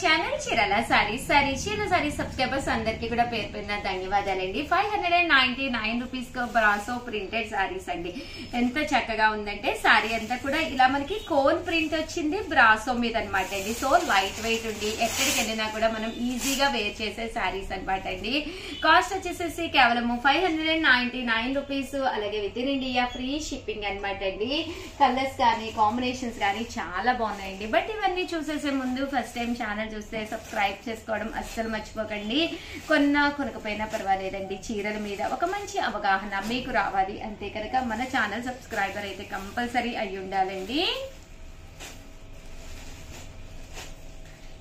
Channel చీరల sari subscribers అందరికీ కూడా పేరు పేరున ధన్యవాదాలండి. 599 రూపీస్ కు బ్రాసో ప్రింటెడ్ సారీస్ అండి. ఎంత చక్కగా ఉందంటే సారీ అంతా కూడా ఇలా మనకి కోన్ ప్రింట్ వచ్చింది బ్రాసో మీద అనమాట అండి. సో లైట్ వెయిట్ ఉండి ఎక్కడికి వెళ్ళినా కూడా మనం ఈజీగా వేర్ చేసే సారీస్ అనమాట అండి. కాస్ట్ వచ్చేసేసి కేవలం 599 రూపీస్. అలాగే with in India free shipping అనమాట అండి. కలర్స్ కానీ కాంబినేషన్స్ కానీ చాలా బాగున్నాయండి. బట్ ఇవన్నీ చూసేసే ముందు ఫస్ట్ టైం ఛానల్ చూస్తే సబ్స్క్రైబ్ చేసుకోవడం అస్సలు మర్చిపోకండి. కొనకపోయినా పర్వాలేదండి, చీరల మీద ఒక మంచి అవగాహన మీకు రావాలి అంతే కనుక మన ఛానల్ సబ్స్క్రైబర్ అయితే కంపల్సరీ అయి ఉండాలండి.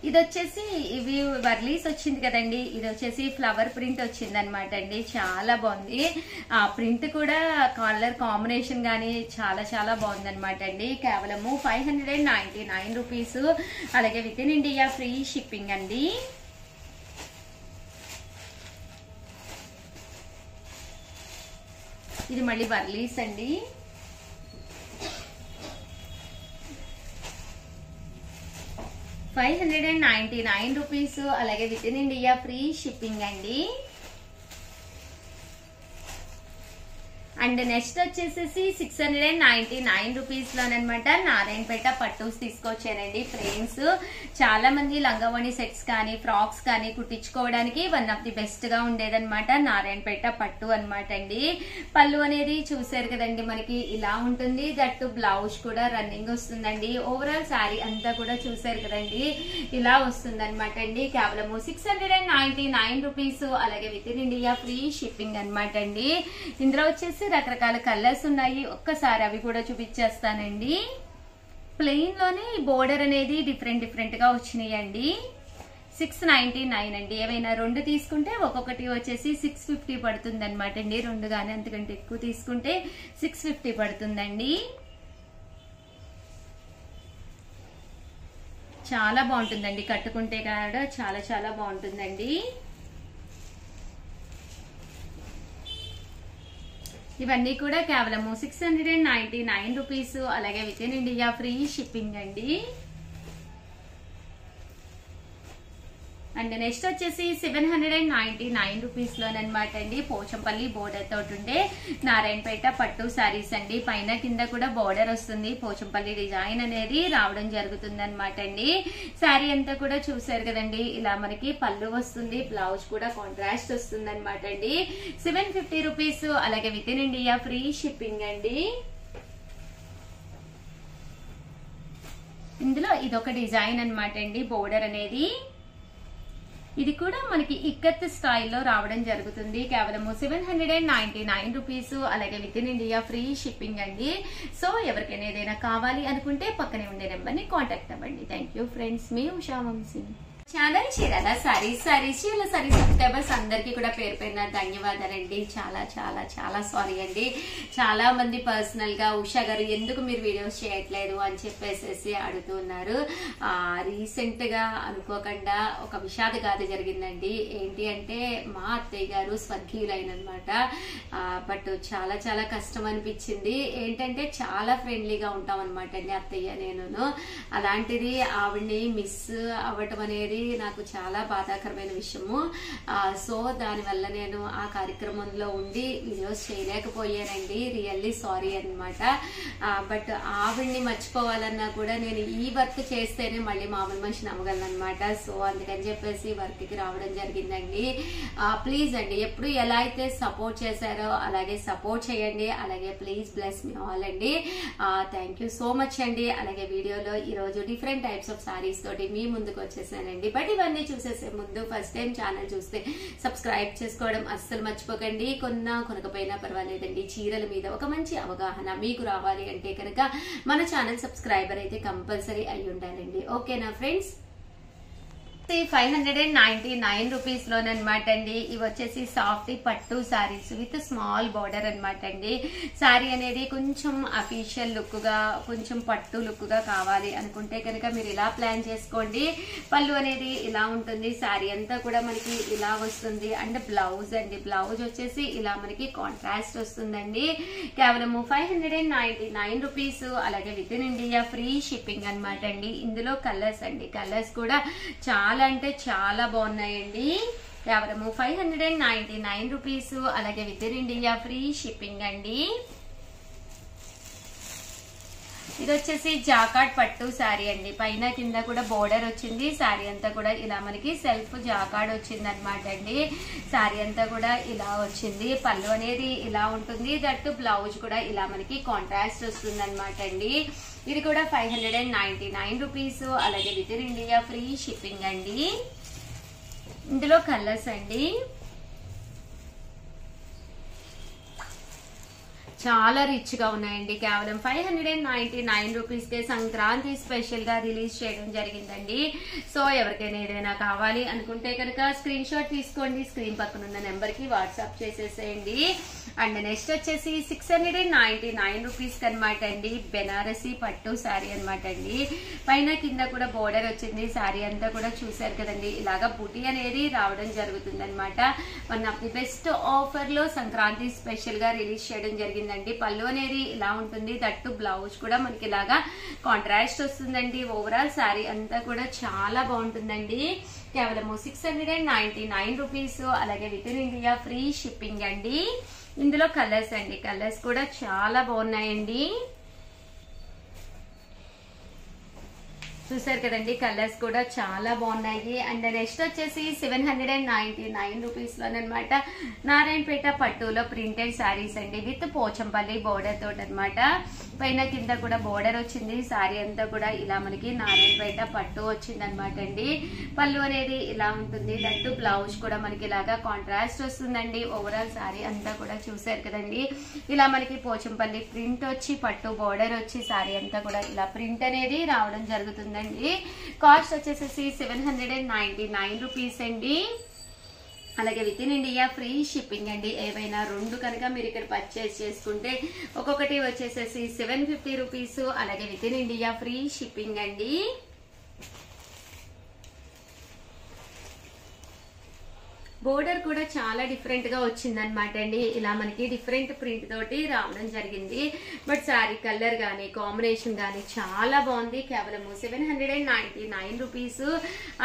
ఇది వచ్చేసి ఇవి వర్లీస్ వచ్చింది కదండి, ఇది వచ్చేసి ఫ్లవర్ ప్రింట్ వచ్చింది అనమాట అండి. చాలా బాగుంది. ఆ ప్రింట్ కూడా కలర్ కాంబినేషన్ గానీ చాలా చాలా బాగుంది అనమాట అండి. కేవలము 599 రూపీస్. అలాగే with in India free shipping అండి. ఇది మళ్ళీ వర్లీస్ అండి. ₹599. అలాగే with in India free shipping అండి. అండ్ నెక్స్ట్ వచ్చేసేసి 699 రూపీస్ లోనమాట నారాయణపేట పట్టూస్ తీసుకొచ్చానండి. ఫ్రేమ్స్ చాలా మంది లంగావణి సెట్స్ కానీ ఫ్రాక్స్ కానీ కుట్టించుకోవడానికి వన్ ఆఫ్ ది బెస్ట్ గా ఉండేదన్నమాట నారాయణపేట పట్టు అనమాట అండి. పళ్ళు అనేది చూసారు కదండి, మనకి ఇలా ఉంటుంది. దట్టు బ్లౌజ్ కూడా రన్నింగ్ వస్తుందండి. ఓవరాల్ శారీ అంతా కూడా చూసారు కదండి, ఇలా వస్తుంది అనమాట అండి. కేవలం 699 రూపీస్. అలాగే with in India free shipping అనమాట అండి. ఇందులో వచ్చేసి రకరకాల కలర్స్ ఉన్నాయి. ఒక్కసారి అవి కూడా చూపించేస్తానండి. ప్లెయిన్ లోనే బోర్డర్ అనేది డిఫరెంట్ గా వచ్చినాయండి. 699 అండి. ఏవైనా రెండు తీసుకుంటే ఒక్కొక్కటి వచ్చేసి 650 పడుతుంది అనమాట అండి. రెండు కానీ అంతకంటే ఎక్కువ తీసుకుంటే 650 పడుతుందండి. చాలా బాగుంటుందండి, కట్టుకుంటే కూడా చాలా చాలా బాగుంటుందండి. ఇవన్నీ కూడా కేవలం 699 రూపీస్. అలాగే with in India free shipping అండి. అండ్ నెక్స్ట్ వచ్చేసి 799 రూపీస్ లోనమాట అండి. పోచంపల్లి బోర్డర్ తోటి ఉండే నారాయణపేట పట్టు శారీస్ అండి. పైన కింద కూడా బోర్డర్ వస్తుంది. పోచంపల్లి డిజైన్ అనేది రావడం జరుగుతుంది అనమాట అండి. శారీ అంతా కూడా చూసారు కదండి, ఇలా మనకి పళ్ళు వస్తుంది. బ్లౌజ్ కూడా కాంట్రాస్ట్ వస్తుంది అనమాట అండి. 750 రూపీస్. అలాగే with in India free shipping అండి. ఇందులో ఇదొక డిజైన్ అనమాట అండి. బోర్డర్ అనేది ఇది కూడా మనకి ఇక్కత్ స్టైల్లో రావడం జరుగుతుంది. కేవలం 799 రూపీస్. అలాగే with in India free shipping అండి. సో ఎవరికైనా ఏదైనా కావాలి అనుకుంటే పక్కనే ఉండే నెంబర్ ని కాంటాక్ట్ అవ్వండి. థ్యాంక్ యూ ఫ్రెండ్స్, మీ ఉషా వంశీ. ఛానల్ చీరల సారీ సబ్స్క్రైబర్స్ అందరికీ కూడా పేరు పేరున ధన్యవాదాలండి. చాలా చాలా చాలా సారీ అండి. చాలా మంది పర్సనల్ గా ఉషా గారు ఎందుకు మీరు వీడియోస్ చేయట్లేదు అని చెప్పేసి అడుగుతున్నారు. రీసెంట్ గా అనుకోకుండా ఒక విషాదగాథ జరిగిందండి. ఏంటి అంటే మా అత్తయ్య గారు స్వర్గీయులైనమాట. బట్ చాలా చాలా కష్టం అనిపించింది. ఏంటంటే చాలా ఫ్రెండ్లీగా ఉంటాం అనమాట అండి అత్తయ్య నేను. అలాంటిది ఆవిడ్ని మిస్ అవ్వటం అనేది నాకు చాలా బాధాకరమైన విషయము. సో దానివల్ల నేను ఆ కార్యక్రమంలో ఉండి వీడియోస్ చేయలేకపోయానండి. రియల్లీ సారీ అనమాట. బట్ ఆవిడ్ని మర్చిపోవాలన్నా కూడా నేను ఈ వర్క్ చేస్తేనే మళ్ళీ మామూలు మనిషిని అవ్వగలను అనమాట. సో అందుకని చెప్పేసి వర్క్ కి రావడం జరిగిందండి. ప్లీజ్ అండి, ఎప్పుడు ఎలా అయితే సపోర్ట్ చేశారో అలాగే సపోర్ట్ చేయండి. అలాగే ప్లీజ్ బ్లెస్ మీ ఆల్ అండి. థ్యాంక్ యూ సో మచ్ అండి. అలాగే వీడియోలో ఈ రోజు డిఫరెంట్ టైప్స్ ఆఫ్ సారీస్ తోటి మీ ముందుకు వచ్చేసానండి. బట్ ఇవన్నీ చూసేసే ముందు ఫస్ట్ టైం ఛానల్ చూస్తే సబ్స్క్రైబ్ చేసుకోవడం అస్సలు మర్చిపోకండి. కొనకపోయినా పర్వాలేదండి, చీరల మీద ఒక మంచి అవగాహన మీకు రావాలి అంటే కనుక మన ఛానల్ సబ్స్క్రైబర్ అయితే కంపల్సరీ అయి ఉండాలండి. ఓకేనా ఫ్రెండ్స్? 599 రూపీస్ లోనమాట అండి. ఇవి వచ్చేసి సాఫ్ట్ పట్టు సారీస్ విత్ స్మాల్ బార్డర్ అనమాట అండి. సారీ అనేది కొంచెం అఫీషియల్ లుక్ గా, కొంచెం పట్టు లుక్ గా కావాలి అనుకుంటే కనుక మీరు ఇలా ప్లాన్ చేసుకోండి. పళ్ళు అనేది ఇలా ఉంటుంది, సారీ అంతా కూడా మనకి ఇలా వస్తుంది. అండ్ బ్లౌజ్ అండి, బ్లౌజ్ వచ్చేసి ఇలా మనకి కాంట్రాస్ట్ వస్తుందండి. కేవలము 599 రూపీస్. అలాగే with in India free shipping అనమాట అండి. ఇందులో కలర్స్ అండి, కలర్స్ కూడా చాలా అంటే చాలా బాగున్నాయండి. కేవలము 599 రూపీస్. అలాగే with in India free shipping అండి. ఇది వచ్చేసి జాకాట్ పట్టు సారీ అండి. పైన కింద కూడా బోర్డర్ వచ్చింది. సారీ అంతా కూడా ఇలా మనకి సెల్ఫ్ జాకాడ్ వచ్చింది అనమాట అండి. సారీ అంతా కూడా ఇలా వచ్చింది. పళ్ళు అనేది ఇలా ఉంటుంది. దట్టు బ్లౌజ్ కూడా ఇలా మనకి కాంట్రాస్ట్ వస్తుంది అనమాట అండి. ఇది కూడా 599 రూపీస్. అలాగే with in India free shipping అండి. ఇందులో కలర్స్ అండి, చాలా రిచ్ గా ఉన్నాయండి. కేవలం 599 రూపీస్ కే సంక్రాంతి స్పెషల్ గా రిలీజ్ చేయడం జరిగిందండి. సో ఎవరికైనా ఏదైనా కావాలి అనుకుంటే కనుక స్క్రీన్ షాట్ తీసుకోండి, స్క్రీన్ పక్కన ఉన్న నెంబర్ కి వాట్సాప్ చేసేసేయండి. అండ్ నెక్స్ట్ వచ్చేసి 699 రూపీస్ అనమాట అండి. బెనారసి పట్టు సారీ అనమాట అండి. పైన కింద కూడా బోర్డర్ వచ్చింది. సారీ అంతా కూడా చూసారు కదండి, ఇలాగా బుటీ అనేది రావడం జరుగుతుంది అనమాట. One of the best offer లో సంక్రాంతి స్పెషల్ గా రిలీజ్ చేయడం జరిగింది. పళ్ళు అనేది ఇలా ఉంటుంది. దట్టు బ్లౌజ్ కూడా మనకి ఇలాగా కాంట్రాస్ట్ వస్తుందండి. ఓవరాల్ శారీ అంతా కూడా చాలా బాగుంటుందండి. కేవలము 699 రూపీస్. అలాగే with in India free shipping అండి. ఇందులో కలర్స్ అండి, కలర్స్ కూడా చాలా బాగున్నాయండి. చూసారు కదండి, కలర్స్ కూడా చాలా బాగున్నాయి. అండ్ నెక్స్ట్ వచ్చేసి 799 రూపీస్ లోనమాట నారాయణపేట పట్టులో ప్రింటెడ్ శారీస్ అండి విత్ పోచంపల్లి బోర్డర్ తోటి అనమాట. పైన కింద కూడా బోర్డర్ వచ్చింది. శారీ అంతా కూడా ఇలా మనకి నారాయణపేట పట్టు వచ్చింది అనమాట అండి. పళ్ళు అనేది ఇలా ఉంటుంది. దట్టు బ్లౌజ్ కూడా మనకి ఇలాగా కాంట్రాస్ట్ వస్తుందండి. ఓవరాల్ శారీ అంతా కూడా చూసారు కదండి, ఇలా మనకి పోచంపల్లి ప్రింట్ వచ్చి పట్టు బోర్డర్ వచ్చి శారీ అంతా కూడా ఇలా ప్రింట్ అనేది రావడం జరుగుతుంది. కాస్ట్ వచ్చేసి 799 రూపీస్ అండి. అలాగే with in India free shipping అండి. ఏవైనా రెండు కనుక మీరు ఇక్కడ పర్చేస్ చేసుకుంటే ఒక్కొక్కటి వచ్చేసేసి 750 రూపీస్. అలాగే with in India free shipping అండి. బోర్డర్ కూడా చాలా డిఫరెంట్ గా వచ్చింది అనమాట అండి. ఇలా మనకి డిఫరెంట్ ప్రింట్ తోటి రావడం జరిగింది. బట్ సారీ కలర్ గానీ కాంబినేషన్ గానీ చాలా బాగుంది. కేవలం 799 రూపీస్.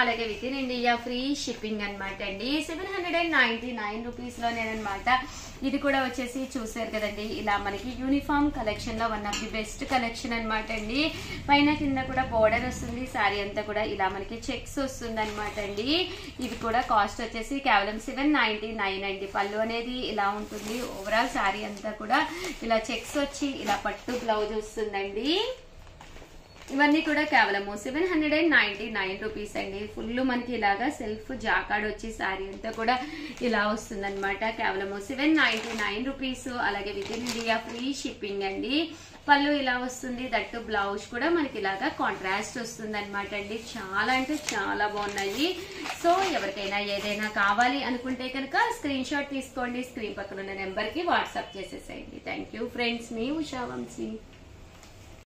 అలాగే with in India free shipping అనమాట అండి. 799 రూపీస్ లోనేనమాట. ఇది కూడా వచ్చేసి చూసారు కదండి, ఇలా మనకి యూనిఫామ్ కలెక్షన్ లో one of the best collection అనమాట అండి. పైన కింద కూడా బోర్డర్ వస్తుంది. సారీ అంతా కూడా ఇలా మనకి చెక్స్ వస్తుంది అనమాట అండి. ఇది కూడా కాస్ట్ వచ్చేసి కేవలం 799 అండి. పళ్ళు అనేది ఇలా ఉంటుంది. ఓవరాల్ సారీ అంతా కూడా ఇలా చెక్స్ వచ్చి ఇలా పట్టు బ్లౌజ్ వస్తుందండి. ఇవన్నీ కూడా కేవలము 799 రూపీస్ అండి. ఫుల్ మనకి ఇలాగా సెల్ఫ్ జాకాడ్ వచ్చి సారీ అంతా కూడా ఇలా వస్తుంది అనమాట. కేవలము 799 రూపీస్. అలాగే with in India free shipping అండి. పళ్ళు ఇలా వస్తుంది. దట్టు బ్లౌజ్ కూడా మనకి ఇలాగా కాంట్రాస్ట్ వస్తుంది అనమాట అండి. చాలా అంటే చాలా బాగున్నాయి. సో ఎవరికైనా ఏదైనా కావాలి అనుకుంటే కనుక స్క్రీన్ షాట్ తీసుకోండి, స్క్రీన్ పక్కన ఉన్న నెంబర్ కి వాట్సాప్ చేసేసేయండి. థ్యాంక్ యూ ఫ్రెండ్స్, మీ ఉషా వంశీ.